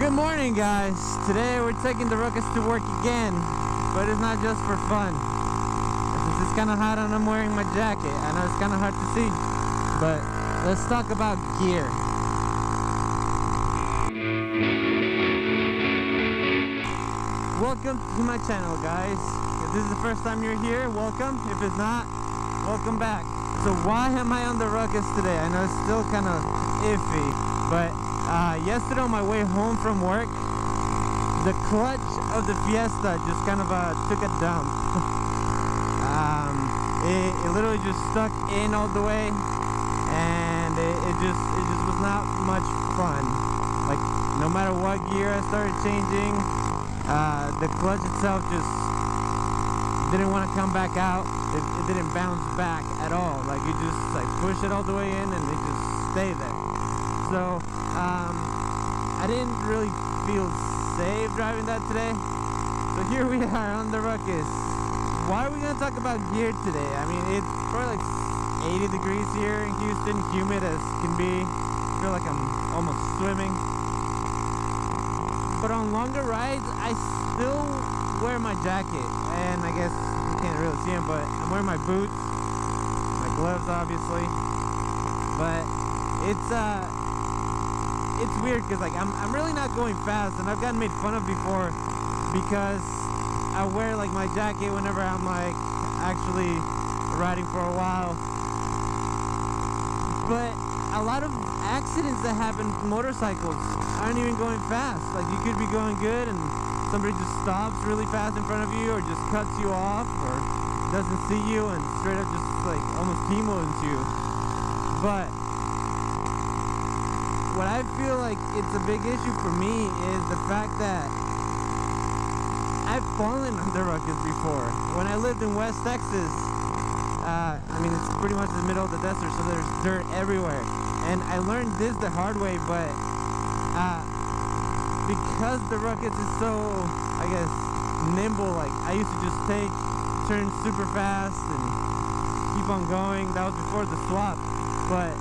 Good morning, guys. Today we're taking the ruckus to work again, but it's not just for fun. Since it's kind of hot and I'm wearing my jacket, I know it's kind of hard to see, but let's talk about gear. Welcome to my channel, guys. If this is the first time you're here, welcome. If it's not, welcome back. So why am I on the ruckus today? I know it's still kind of iffy, but yesterday on my way home from work, the clutch of the Fiesta just kind of took a dump. It literally just stuck in all the way, and it just was not much fun. Like, no matter what gear I started changing, the clutch itself just didn't want to come back out. It didn't bounce back at all. Like, you just like push it all the way in and it just stay there. So I didn't really feel safe driving that today. So here we are on the ruckus. Why are we gonna talk about gear today? I mean, it's probably like 80 degrees here in Houston, humid as can be. I feel like I'm almost swimming. But on longer rides, I still wear my jacket, and I guess you can't really see them, but I'm wearing my boots, my gloves obviously. But it's weird because like I'm really not going fast, and I've gotten made fun of before because I wear like my jacket whenever I'm like actually riding for a while. But a lot of accidents that happen with motorcycles aren't even going fast. Like, you could be going good and somebody just stops really fast in front of you, or just cuts you off, or doesn't see you and straight up just like almost T-modes you. But what I feel like it's a big issue for me is the fact that I've fallen on the ruckus before. When I lived in West Texas, I mean, it's pretty much the middle of the desert, so there's dirt everywhere. And I learned this the hard way, but because the ruckus is so, I guess, nimble, like I used to just turn super fast and keep on going. That was before the swap. But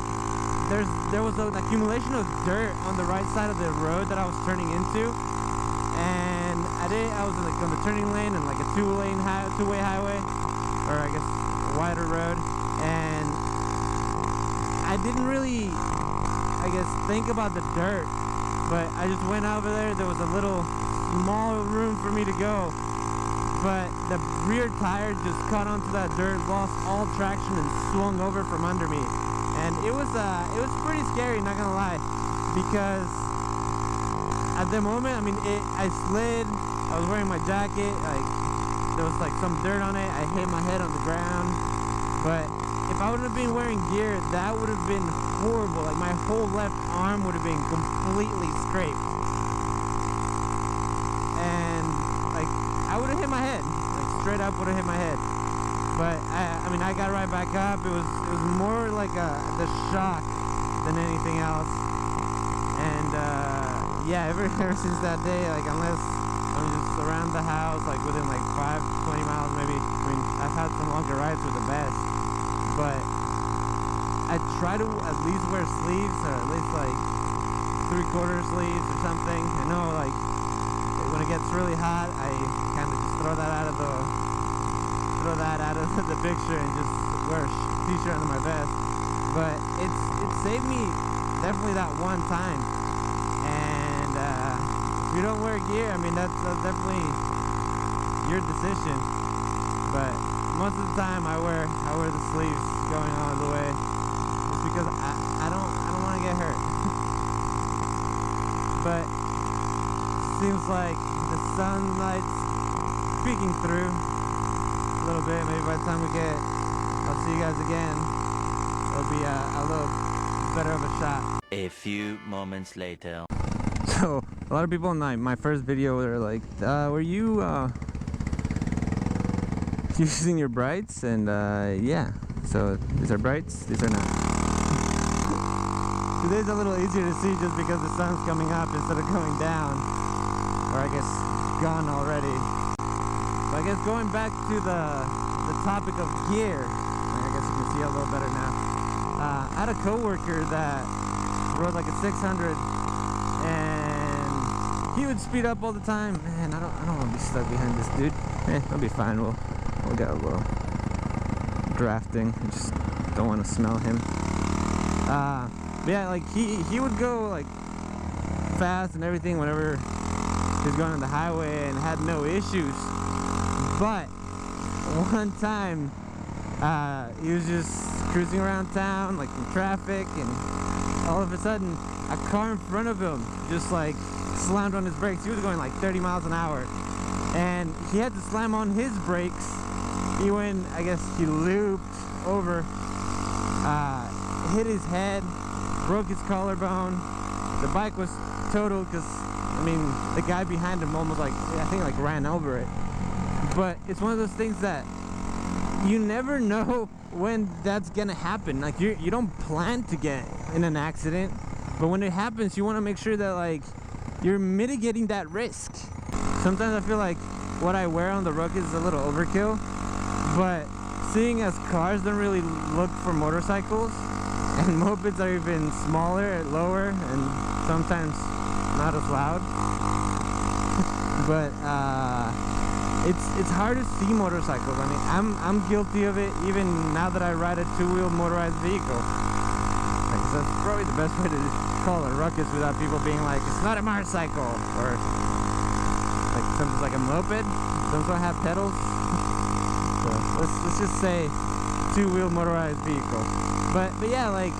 there was an accumulation of dirt on the right side of the road that I was turning into, and I was like on the turning lane and like a two-way highway, or I guess a wider road, and I didn't really, I guess, think about the dirt, but I just went over there. There was a little small room for me to go, but the rear tire just caught onto that dirt, lost all traction, and swung over from under me. And it was pretty scary, not gonna lie, because at the moment, I mean, I slid. I was wearing my jacket, like there was like some dirt on it. I hit my head on the ground, but if I wouldn't have been wearing gear, that would have been horrible. Like, my whole left arm would have been completely scraped, and like I would have hit my head, like straight up would have hit my head. But I mean, I got right back up. It was more like the shock than anything else. And yeah, ever since that day, like, unless I'm just around the house, like within like 5-20 miles maybe. I mean, I've had some longer rides with the best, but I try to at least wear sleeves, or at least like 3/4 sleeves or something. I know, like, when it gets really hot, I kind of just throw that out of the picture and just wear a t-shirt under my vest. But it saved me definitely that one time. And if you don't wear gear, I mean, that's definitely your decision. But most of the time I wear the sleeves going all the way, just because I don't want to get hurt. But seems like the sunlight's peeking through a little bit. Maybe by the time I'll see you guys again, it'll be a little better of a shot. A few moments later. So a lot of people in my first video were like, were you using your brights? And yeah, so these are brights, these are not. Today's a little easier to see just because the sun's coming up instead of going down, or I guess gone already. But I guess going back to the topic of gear, I guess you can see a little better now. I had a coworker that rode like a 600, and he would speed up all the time. Man, I don't want to be stuck behind this dude. I'll be fine. We'll get a little drafting. I just don't want to smell him. But yeah, like he would go like fast and everything whenever he was going on the highway and had no issues. But one time he was just cruising around town like in traffic, and all of a sudden a car in front of him just like slammed on his brakes. He was going like 30 miles an hour and he had to slam on his brakes. He went, I guess he looped over, hit his head, broke his collarbone. The bike was totaled because, I mean, the guy behind him almost like, I think like ran over it. But it's one of those things that you never know when that's gonna happen. Like you don't plan to get in an accident, but when it happens, you want to make sure that like you're mitigating that risk. Sometimes I feel like what I wear on the Ruckus is a little overkill, but seeing as cars don't really look for motorcycles, and mopeds are even smaller, lower, and sometimes not as loud. But it's hard to see motorcycles. I mean, I'm guilty of it even now that I ride a two-wheel motorized vehicle. Like, so that's probably the best way to call a Ruckus without people being like, it's not a motorcycle, or like something's like a moped. Those don't have pedals. So let's just say two-wheel motorized vehicle. But yeah, like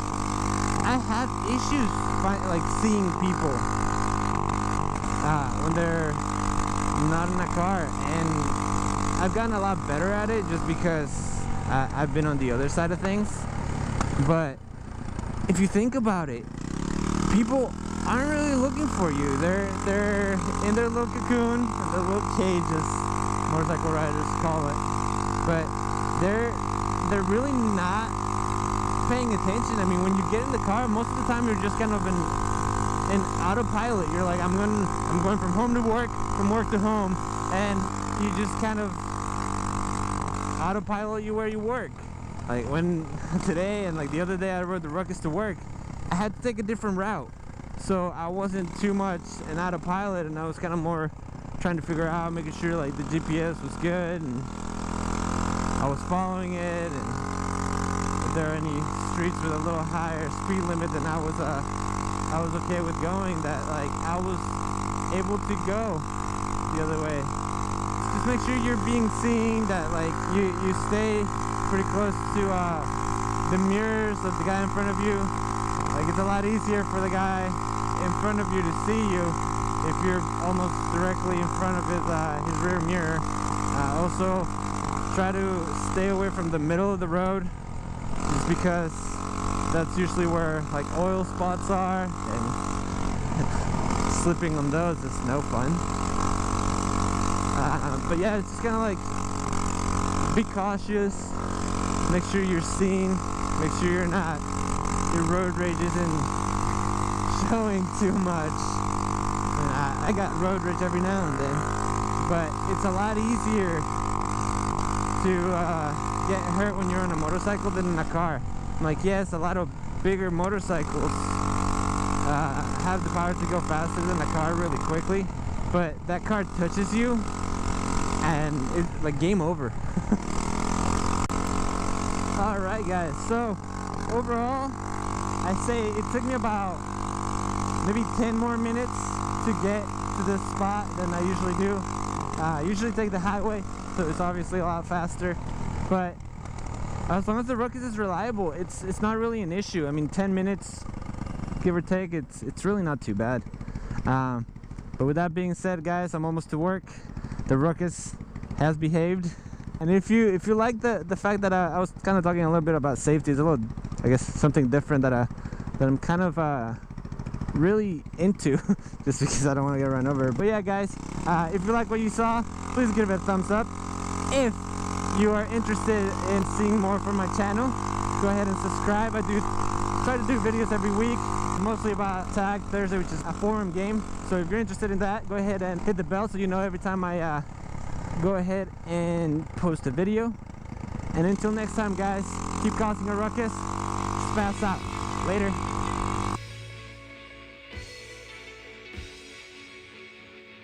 I have issues like seeing people when they're not in a car, and I've gotten a lot better at it just because I've been on the other side of things. But if you think about it, people aren't really looking for you. They're in their little cocoon, their little cage, as motorcycle riders call it. But they're really not paying attention. I mean, when you get in the car, most of the time you're just kind of in autopilot. You're like, I'm going from home to work, from work to home, and you just kind of autopilot you where you work. Like when today and like the other day I rode the Ruckus to work, I had to take a different route, so I wasn't too much an autopilot, and I was kind of more trying to figure out, making sure like the GPS was good and I was following it, and if there are any streets with a little higher speed limit than I was okay with going, that like I was able to go the other way. Just make sure you're being seen, that like you stay pretty close to the mirrors of the guy in front of you. Like it's a lot easier for the guy in front of you to see you if you're almost directly in front of his rear mirror. Also, try to stay away from the middle of the road, just because that's usually where like oil spots are, and slipping on those is no fun. But yeah, it's just kind of like, be cautious, make sure you're seen, make sure your road rage isn't showing too much. And I got road rage every now and then, but it's a lot easier to get hurt when you're on a motorcycle than in a car. Like, yes, a lot of bigger motorcycles have the power to go faster than a car really quickly, but that car touches you and it's like game over. Alright guys, so overall I say it took me about maybe 10 more minutes to get to this spot than I usually do. I usually take the highway, so it's obviously a lot faster, but as long as the Ruckus is reliable, it's not really an issue. I mean, 10 minutes give or take, it's really not too bad. But with that being said, guys, I'm almost to work. The Ruckus has behaved, and if you like the fact that I was kind of talking a little bit about safety, it's a little, I guess, something different that I'm kind of really into, just because I don't want to get run over. But yeah, guys, if you like what you saw, please give it a thumbs up. If you are interested in seeing more from my channel, go ahead and subscribe. I do try to do videos every week, mostly about Tag Thursday, which is a forum game. So if you're interested in that, go ahead and hit the bell so you know every time I go ahead and post a video. And until next time, guys, keep causing a ruckus. Spaz out. Later.